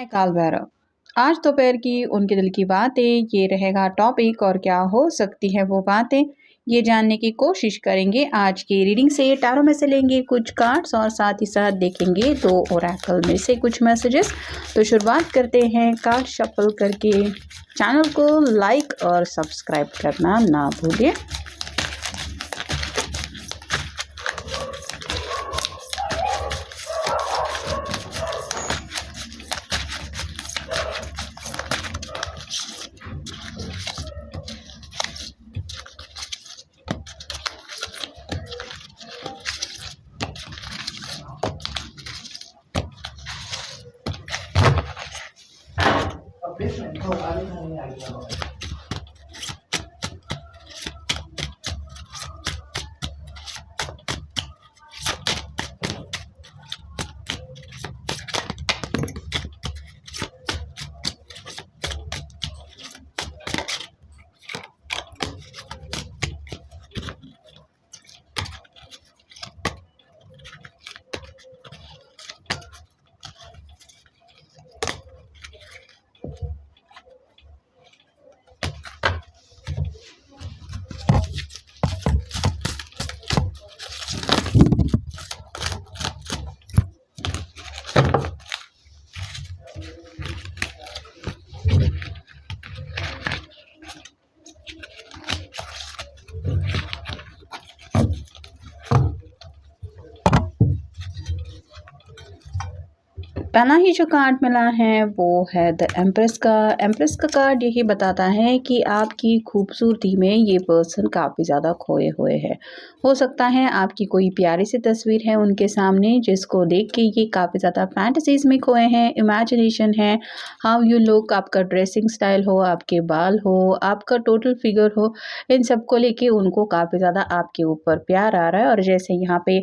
काल भैरव। आज दोपहर की उनके दिल की बातें ये रहेगा टॉपिक और क्या हो सकती है वो बातें ये जानने की कोशिश करेंगे। आज की रीडिंग से टैरो में से लेंगे कुछ कार्ड्स और साथ ही साथ देखेंगे दो ओरेकल में से कुछ मैसेजेस। तो शुरुआत करते हैं कार्ड शफल करके। चैनल को लाइक और सब्सक्राइब करना ना भूलिए। पहला ही जो कार्ड मिला है वो है द एम्प्रेस का। एम्प्रेस का कार्ड यही बताता है कि आपकी खूबसूरती में ये पर्सन काफ़ी ज़्यादा खोए हुए है। हो सकता है आपकी कोई प्यारी सी तस्वीर है उनके सामने जिसको देख के ये काफ़ी ज़्यादा फैंटेसीज में खोए हैं, इमेजिनेशन है, हाउ यू लुक, आपका ड्रेसिंग स्टाइल हो, आपके बाल हो, आपका टोटल फिगर हो, इन सब को लेके उनको काफ़ी ज़्यादा आपके ऊपर प्यार आ रहा है। और जैसे यहाँ पे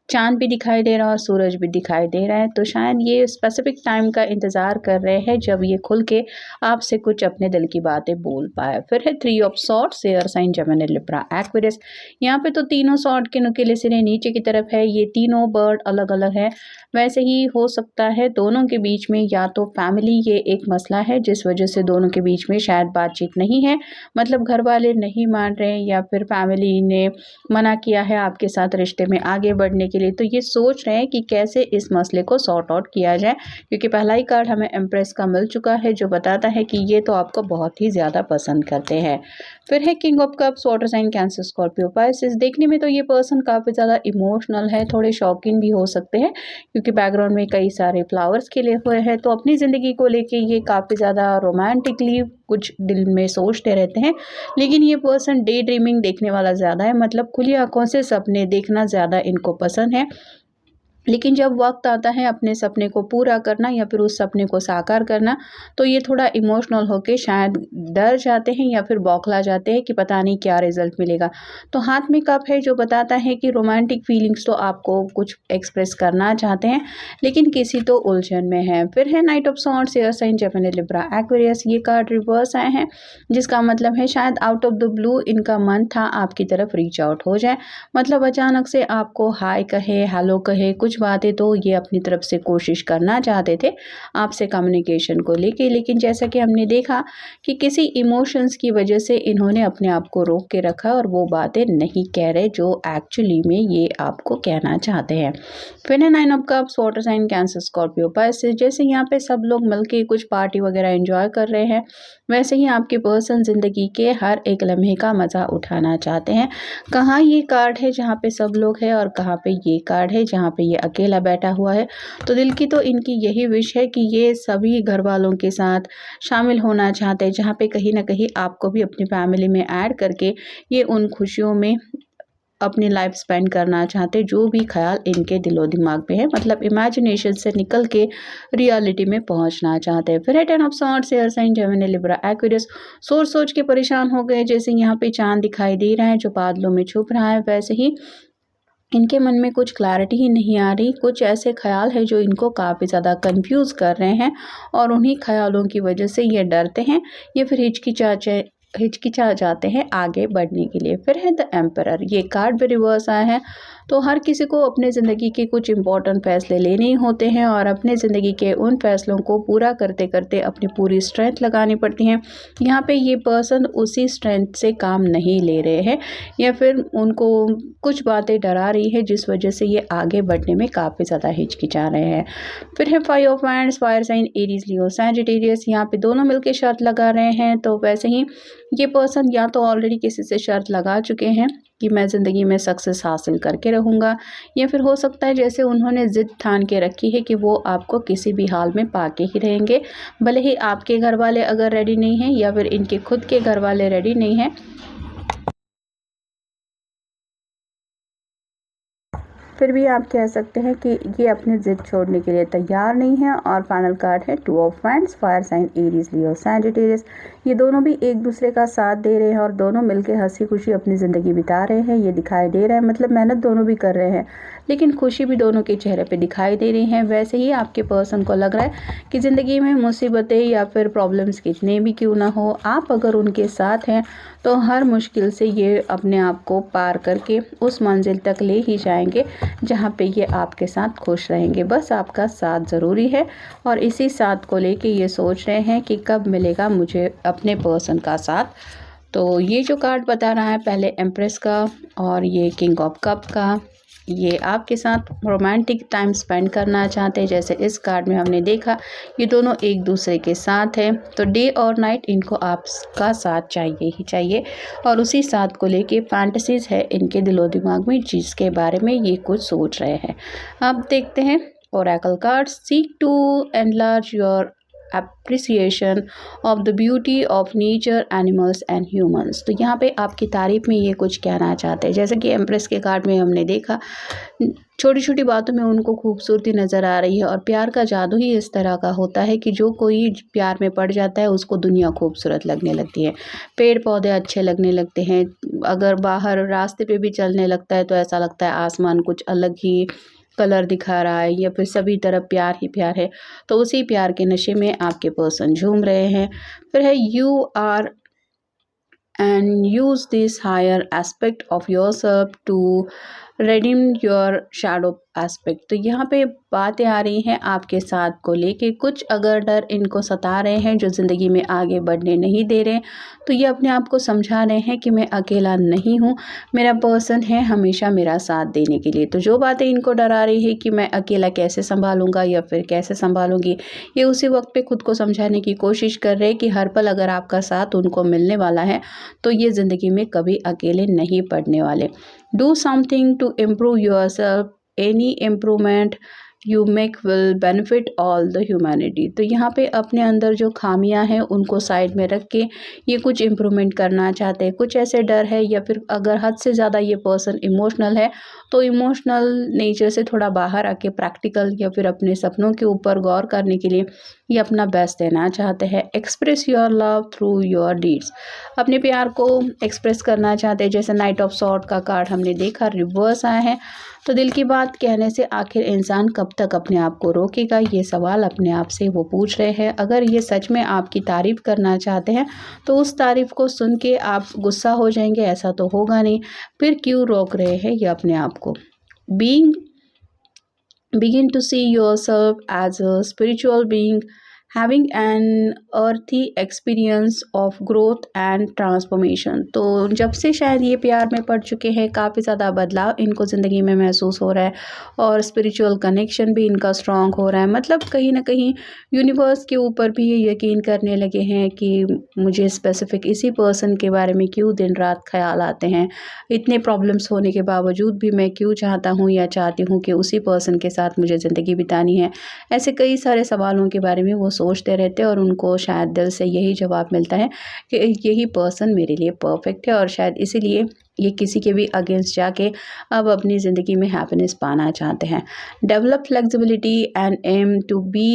चाँद भी दिखाई दे रहा है और सूरज भी दिखाई दे रहा है, तो शायद ये स्पेसिफिक टाइम का इंतज़ार कर रहे हैं जब ये खुल के आपसे कुछ अपने दिल की बातें बोल पाए। फिर है 3 of swords, air sign, Gemini, Libra, Aquarius. यहाँ पे तो तीनों सॉर्ड के नुकीले सिरे नीचे की तरफ है। ये तीनों बर्ड अलग अलग है। वैसे ही हो सकता है दोनों के बीच में या तो फैमिली ये एक मसला है जिस वजह से दोनों के बीच में शायद बातचीत नहीं है, मतलब घर वाले नहीं मान रहे हैं या फिर फैमिली ने मना किया है आपके साथ रिश्ते में आगे बढ़ने के लिए। तो ये सोच रहे हैं कि कैसे इस मसले को सॉर्ट आउट किया जाए, क्योंकि पहला ही कार्ड हमें एम्प्रेस का मिल चुका है जो बताता है कि ये तो आपको बहुत ही ज़्यादा पसंद करते हैं। फिर है king of cups, water sign, Cancer, Scorpio, Pisces. देखने में तो ये पर्सन काफ़ी ज़्यादा इमोशनल है, थोड़े शौकीन भी हो सकते हैं क्योंकि बैकग्राउंड में कई सारे फ्लावर्स खिले हुए हैं। तो अपनी ज़िंदगी को लेके ये काफ़ी ज़्यादा रोमांटिकली कुछ दिल में सोचते रहते हैं। लेकिन ये पर्सन डे ड्रीमिंग देखने वाला ज़्यादा है, मतलब खुली आंखों से सपने देखना ज़्यादा इनको पसंद है। लेकिन जब वक्त आता है अपने सपने को पूरा करना या फिर उस सपने को साकार करना, तो ये थोड़ा इमोशनल होके शायद डर जाते हैं या फिर बौखला जाते हैं कि पता नहीं क्या रिजल्ट मिलेगा। तो हाथ में कप है जो बताता है कि रोमांटिक फीलिंग्स तो आपको कुछ एक्सप्रेस करना चाहते हैं लेकिन किसी तो उलझन में है। फिर है knight of swords, air sign, Gemini, Libra, Aquarius. ये कार्ड रिवर्स आए हैं जिसका मतलब है शायद आउट ऑफ द ब्लू इनका मन था आपकी तरफ रीच आउट हो जाए, मतलब अचानक से आपको हाय कहे, हेलो कहे, कुछ बातें तो ये अपनी तरफ से कोशिश करना चाहते थे आपसे कम्युनिकेशन को लेके। लेकिन जैसा कि हमने देखा कि किसी इमोशंस की वजह से इन्होंने अपने आप को रोक के रखा और वो बातें नहीं कह रहे जो एक्चुअली में ये आपको कहना चाहते हैं। फिर है 9 of cups, water sign, Cancer, Scorpio, Pisces. जैसे यहाँ पे सब लोग मिलके कुछ पार्टी वगैरह एंजॉय कर रहे हैं, वैसे ही आपके पर्सन ज़िंदगी के हर एक लम्हे का मज़ा उठाना चाहते हैं। कहाँ ये कार्ड है जहाँ पे सब लोग हैं और कहाँ पे ये कार्ड है जहाँ पे ये अकेला बैठा हुआ है। तो दिल की तो इनकी यही विश है कि ये सभी घर वालों के साथ शामिल होना चाहते हैं, जहाँ पे कहीं ना कहीं आपको भी अपनी फैमिली में ऐड करके ये उन खुशियों में अपनी लाइफ स्पेंड करना चाहते, जो भी ख्याल इनके दिलो दिमाग में है, मतलब इमेजिनेशन से निकल के रियलिटी में पहुंचना चाहते हैं। फिर है 10 of swords, air sign, Gemini, Libra, Aquarius. सोच सोच के परेशान हो गए, जैसे यहाँ पे चांद दिखाई दे रहा है जो बादलों में छुप रहा है, वैसे ही इनके मन में कुछ क्लैरिटी ही नहीं आ रही। कुछ ऐसे ख्याल है जो इनको काफ़ी ज़्यादा कंफ्यूज कर रहे हैं और उन्हीं ख्यालों की वजह से ये डरते हैं या फिर हिचकिचा जाते हैं आगे बढ़ने के लिए। फिर है द एम्परर। ये कार्ड भी रिवर्स आया है तो हर किसी को अपने ज़िंदगी के कुछ इम्पोर्टेंट फ़ैसले लेने ही होते हैं और अपने ज़िंदगी के उन फ़ैसलों को पूरा करते करते अपनी पूरी स्ट्रेंथ लगानी पड़ती है। यहाँ पे ये पर्सन उसी स्ट्रेंथ से काम नहीं ले रहे हैं या फिर उनको कुछ बातें डरा रही है जिस वजह से ये आगे बढ़ने में काफ़ी ज़्यादा हिचकिचा रहे हैं। फिर है 5 of wands, fire sign Aries, Leo, Sagittarius. यहाँ पे दोनों मिलकर शर्त लगा रहे हैं। तो वैसे ही ये पर्सन या तो ऑलरेडी किसी से शर्त लगा चुके हैं कि मैं ज़िंदगी में सक्सेस हासिल करके रहूँगा, या फिर हो सकता है जैसे उन्होंने ज़िद ठान के रखी है कि वो आपको किसी भी हाल में पाके ही रहेंगे, भले ही आपके घर वाले अगर रेडी नहीं हैं या फिर इनके खुद के घर वाले रेडी नहीं हैं। फिर भी आप कह सकते हैं कि ये अपनी ज़िद छोड़ने के लिए तैयार नहीं है। और फाइनल कार्ड है 2 of wands, fire sign Aries, Leo, Sagittarius. ये दोनों भी एक दूसरे का साथ दे रहे हैं और दोनों मिलकर हंसी खुशी अपनी ज़िंदगी बिता रहे हैं। ये दिखाई दे रहा है, मतलब मेहनत दोनों भी कर रहे हैं लेकिन खुशी भी दोनों के चेहरे पे दिखाई दे रही है। वैसे ही आपके पर्सन को लग रहा है कि ज़िंदगी में मुसीबतें या फिर प्रॉब्लम्स कितने भी क्यों ना हो, आप अगर उनके साथ हैं तो हर मुश्किल से ये अपने आप को पार करके उस मंजिल तक ले ही जाएंगे जहाँ पे ये आपके साथ खुश रहेंगे। बस आपका साथ ज़रूरी है और इसी साथ को लेके ये सोच रहे हैं कि कब मिलेगा मुझे अपने पर्सन का साथ। तो ये जो कार्ड बता रहा है पहले एम्प्रेस का और ये किंग ऑफ कप का, ये आपके साथ रोमांटिक टाइम स्पेंड करना चाहते हैं। जैसे इस कार्ड में हमने देखा ये दोनों एक दूसरे के साथ हैं, तो डे और नाइट इनको आपका साथ चाहिए ही चाहिए और उसी साथ को लेके फैंटेसीज है इनके दिलो दिमाग में जिसके बारे में ये कुछ सोच रहे हैं। अब देखते हैं oracle card. Seek to enlarge your appreciation of the beauty of nature, animals and humans. तो यहाँ पे आपकी तारीफ में ये कुछ कहना चाहते हैं। जैसे कि एम्प्रेस के कार्ड में हमने देखा छोटी छोटी बातों में उनको खूबसूरती नज़र आ रही है और प्यार का जादू ही इस तरह का होता है कि जो कोई प्यार में पड़ जाता है उसको दुनिया खूबसूरत लगने लगती है, पेड़ पौधे अच्छे लगने लगते हैं, अगर बाहर रास्ते पे भी चलने लगता है तो ऐसा लगता है आसमान कुछ अलग ही कलर दिखा रहा है या फिर सभी तरफ प्यार ही प्यार है। तो उसी प्यार के नशे में आपके पर्सन झूम रहे हैं। फिर है you are and use this higher aspect of yourself to redeem your shadow aspect। तो यहाँ पे बातें आ रही हैं आपके साथ को लेके, कुछ अगर डर इनको सता रहे हैं जो ज़िंदगी में आगे बढ़ने नहीं दे रहे, तो ये अपने आप को समझा रहे हैं कि मैं अकेला नहीं हूँ, मेरा पर्सन है हमेशा मेरा साथ देने के लिए। तो जो बातें इनको डरा रही है कि मैं अकेला कैसे संभालूंगा या फिर कैसे संभालूंगी, ये उसी वक्त पे खुद को समझाने की कोशिश कर रहे हैं कि हर पल अगर आपका साथ उनको मिलने वाला है तो ये ज़िंदगी में कभी अकेले नहीं पड़ने वाले। Do something to improve your self, any improvement you make will benefit all the humanity. तो यहाँ पे अपने अंदर जो खामियां हैं उनको साइड में रख के ये कुछ इम्प्रूवमेंट करना चाहते हैं। कुछ ऐसे डर है या फिर अगर हद से ज़्यादा ये पर्सन इमोशनल है तो इमोशनल नेचर से थोड़ा बाहर आके प्रैक्टिकल या फिर अपने सपनों के ऊपर गौर करने के लिए ये अपना बेस्ट देना चाहते हैं। Express your love through your deeds, अपने प्यार को एक्सप्रेस करना चाहते हैं। जैसे नाइट ऑफ सॉर्ड का कार्ड हमने देखा रिवर्स आया है, तो दिल की बात कहने से आखिर इंसान कब तक अपने आप को रोकेगा, ये सवाल अपने आप से वो पूछ रहे हैं। अगर ये सच में आपकी तारीफ़ करना चाहते हैं तो उस तारीफ़ को सुन के आप गुस्सा हो जाएंगे, ऐसा तो होगा नहीं, फिर क्यों रोक रहे हैं ये अपने आप को। Begin to see yourself as a spiritual being having an earthy experience of growth and transformation। तो जब से शायद ये प्यार में पड़ चुके हैं काफ़ी ज़्यादा बदलाव इनको ज़िंदगी में महसूस हो रहा है और स्पिरिचुअल कनेक्शन भी इनका स्ट्रॉन्ग हो रहा है। मतलब कहीं ना कहीं यूनिवर्स के ऊपर भी ये यकीन करने लगे हैं कि मुझे स्पेसिफिक इसी पर्सन के बारे में क्यों दिन रात ख्याल आते हैं, इतने प्रॉब्लम्स होने के बावजूद भी मैं क्यों चाहता हूँ या चाहती हूँ कि उसी पर्सन के साथ मुझे ज़िंदगी बितानी है। ऐसे कई सारे सवालों के बारे में वो सोचते रहते हैं और उनको शायद दिल से यही जवाब मिलता है कि यही पर्सन मेरे लिए परफेक्ट है और शायद इसीलिए ये किसी के भी अगेंस्ट जाके अब अपनी ज़िंदगी में हैप्पीनेस पाना चाहते हैं। Develop flexibility and aim to be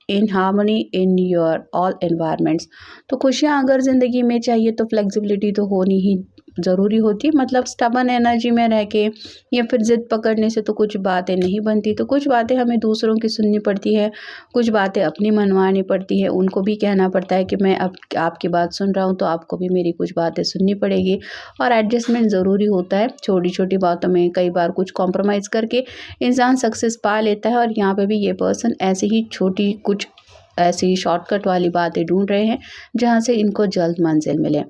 in harmony in your all environments. तो खुशियाँ अगर ज़िंदगी में चाहिए तो फ्लेक्सिबिलिटी तो होनी ही ज़रूरी होती है, मतलब स्टबन एनर्जी में रह के या फिर ज़िद पकड़ने से तो कुछ बातें नहीं बनती। तो कुछ बातें हमें दूसरों की सुननी पड़ती है, कुछ बातें अपनी मनवानी पड़ती है, उनको भी कहना पड़ता है कि मैं अब आपकी बात सुन रहा हूँ तो आपको भी मेरी कुछ बातें सुननी पड़ेगी। और एडजस्टमेंट ज़रूरी होता है, छोटी छोटी बातों में कई बार कुछ कॉम्प्रोमाइज़ करके इंसान सक्सेस पा लेता है। और यहाँ पे भी ये पर्सन ऐसे ही छोटी कुछ ऐसी शॉर्टकट वाली बातें ढूंढ रहे हैं जहाँ से इनको जल्द मंजिल मिले।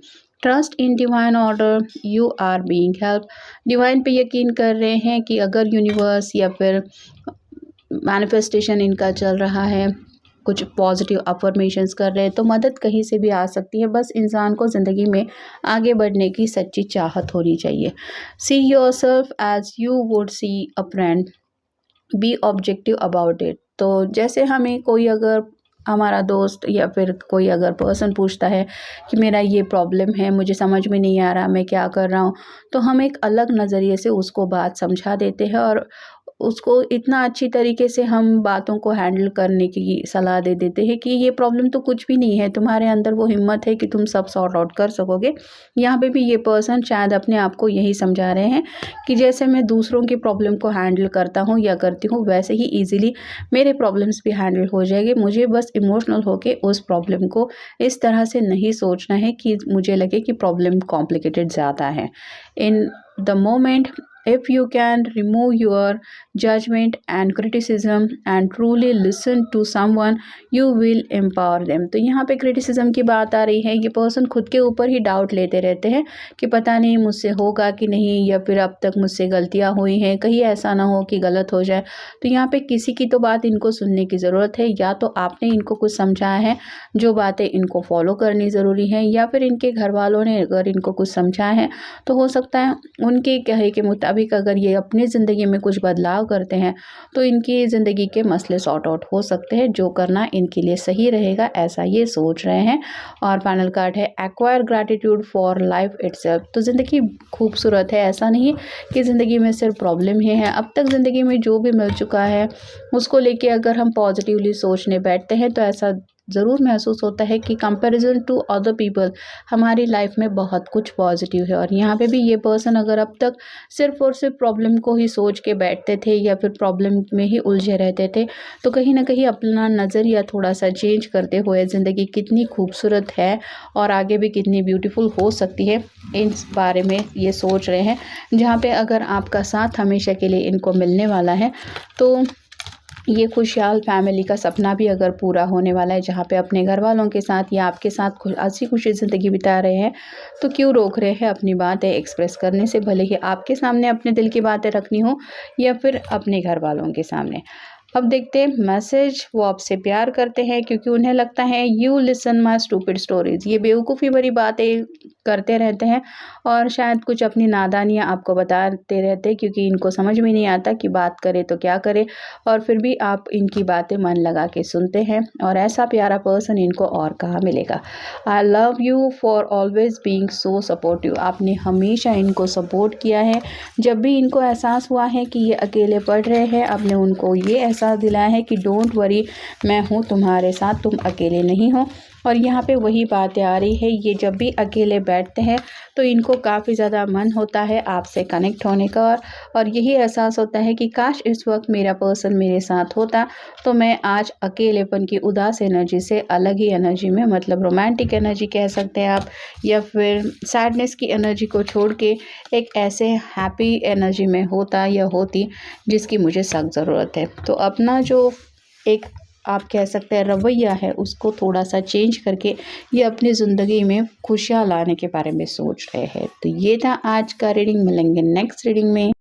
Trust in divine order, you are being help. Divine पे यकीन कर रहे हैं कि अगर यूनिवर्स या फिर मैनिफेस्टेशन इनका चल रहा है, कुछ पॉजिटिव अफर्मेशंस कर रहे हैं, तो मदद कहीं से भी आ सकती है। बस इंसान को ज़िंदगी में आगे बढ़ने की सच्ची चाहत होनी चाहिए। See yourself as you would see a friend, be objective about it. तो जैसे हमें कोई अगर हमारा दोस्त या फिर कोई अगर पर्सन पूछता है कि मेरा ये प्रॉब्लम है, मुझे समझ में नहीं आ रहा मैं क्या कर रहा हूँ, तो हम एक अलग नज़रिए से उसको बात समझा देते हैं और उसको इतना अच्छी तरीके से हम बातों को हैंडल करने की सलाह दे देते हैं कि ये प्रॉब्लम तो कुछ भी नहीं है, तुम्हारे अंदर वो हिम्मत है कि तुम सब सॉर्ट आउट कर सकोगे। यहाँ पे भी ये पर्सन शायद अपने आप को यही समझा रहे हैं कि जैसे मैं दूसरों की प्रॉब्लम को हैंडल करता हूँ या करती हूँ, वैसे ही ईजिली मेरे प्रॉब्लम्स भी हैंडल हो जाएंगे। मुझे बस इमोशनल होके उस प्रॉब्लम को इस तरह से नहीं सोचना है कि मुझे लगे कि प्रॉब्लम कॉम्प्लिकेटेड ज़्यादा है। In the moment, if you can remove your judgment and criticism and truly listen to someone, you will empower them। तो यहाँ पे क्रिटिसिज्म की बात आ रही है। ये पर्सन खुद के ऊपर ही डाउट लेते रहते हैं कि पता नहीं मुझसे होगा कि नहीं, या फिर अब तक मुझसे गलतियाँ हुई हैं, कहीं ऐसा ना हो कि गलत हो जाए। तो यहाँ पे किसी की तो बात इनको सुनने की ज़रूरत है, या तो आपने इनको कुछ समझाया है जो बातें इनको फॉलो करनी ज़रूरी है, या फिर इनके घर वालों ने अगर इनको कुछ समझाया है तो हो सकता है उनके कहे के मुताबिक अगर ये अपनी ज़िंदगी में कुछ बदलाव करते हैं तो इनकी ज़िंदगी के मसले सॉर्ट आउट हो सकते हैं, जो करना इनके लिए सही रहेगा, ऐसा ये सोच रहे हैं। और फाइनल कार्ड है acquire gratitude for life itself. तो ज़िंदगी खूबसूरत है, ऐसा नहीं कि ज़िंदगी में सिर्फ प्रॉब्लम ही है। अब तक ज़िंदगी में जो भी मिल चुका है उसको लेके अगर हम पॉजिटिवली सोचने बैठते हैं तो ऐसा ज़रूर महसूस होता है कि कंपैरिजन टू अदर पीपल हमारी लाइफ में बहुत कुछ पॉजिटिव है। और यहाँ पे भी ये पर्सन अगर अब तक सिर्फ और सिर्फ प्रॉब्लम को ही सोच के बैठते थे या फिर प्रॉब्लम में ही उलझे रहते थे, तो कहीं ना कहीं अपना नज़रिया थोड़ा सा चेंज करते हुए ज़िंदगी कितनी खूबसूरत है और आगे भी कितनी ब्यूटीफुल हो सकती है इस बारे में ये सोच रहे हैं। जहाँ पे अगर आपका साथ हमेशा के लिए इनको मिलने वाला है तो ये खुशहाल फैमिली का सपना भी अगर पूरा होने वाला है, जहाँ पे अपने घर वालों के साथ या आपके साथ हंसी खुशी ज़िंदगी बिता रहे हैं, तो क्यों रोक रहे हैं अपनी बातें एक्सप्रेस करने से, भले ही आपके सामने अपने दिल की बातें रखनी हो या फिर अपने घर वालों के सामने। अब देखते हैं मैसेज। वो आपसे प्यार करते हैं क्योंकि उन्हें लगता है you listen my stupid stories. ये बेवकूफ़ी भरी बातें करते रहते हैं और शायद कुछ अपनी नादानियाँ आपको बताते रहते हैं, क्योंकि इनको समझ में नहीं आता कि बात करे तो क्या करे, और फिर भी आप इनकी बातें मन लगा के सुनते हैं। और ऐसा प्यारा पर्सन इनको और कहाँ मिलेगा। I love you for always being so supportive. आपने हमेशा इनको सपोर्ट किया है। जब भी इनको एहसास हुआ है कि ये अकेले पड़ रहे हैं, आपने उनको ये एहसास दिलाया है कि डोंट वरी, मैं हूँ तुम्हारे साथ, तुम अकेले नहीं हो। और यहाँ पे वही बातें आ रही है, ये जब भी अकेले बैठते हैं तो इनको काफ़ी ज़्यादा मन होता है आपसे कनेक्ट होने का, और यही एहसास होता है कि काश इस वक्त मेरा पर्सन मेरे साथ होता तो मैं आज अकेलेपन की उदास एनर्जी से अलग ही एनर्जी में, मतलब रोमांटिक एनर्जी कह सकते हैं आप, या फिर सैडनेस की एनर्जी को छोड़ के एक ऐसे हैप्पी एनर्जी में होता या होती जिसकी मुझे सख्त ज़रूरत है। तो अपना जो एक आप कह सकते हैं रवैया है उसको थोड़ा सा चेंज करके ये अपनी ज़िंदगी में खुशियाँ लाने के बारे में सोच रहे हैं। तो ये था आज का रीडिंग। मिलेंगे नेक्स्ट रीडिंग में।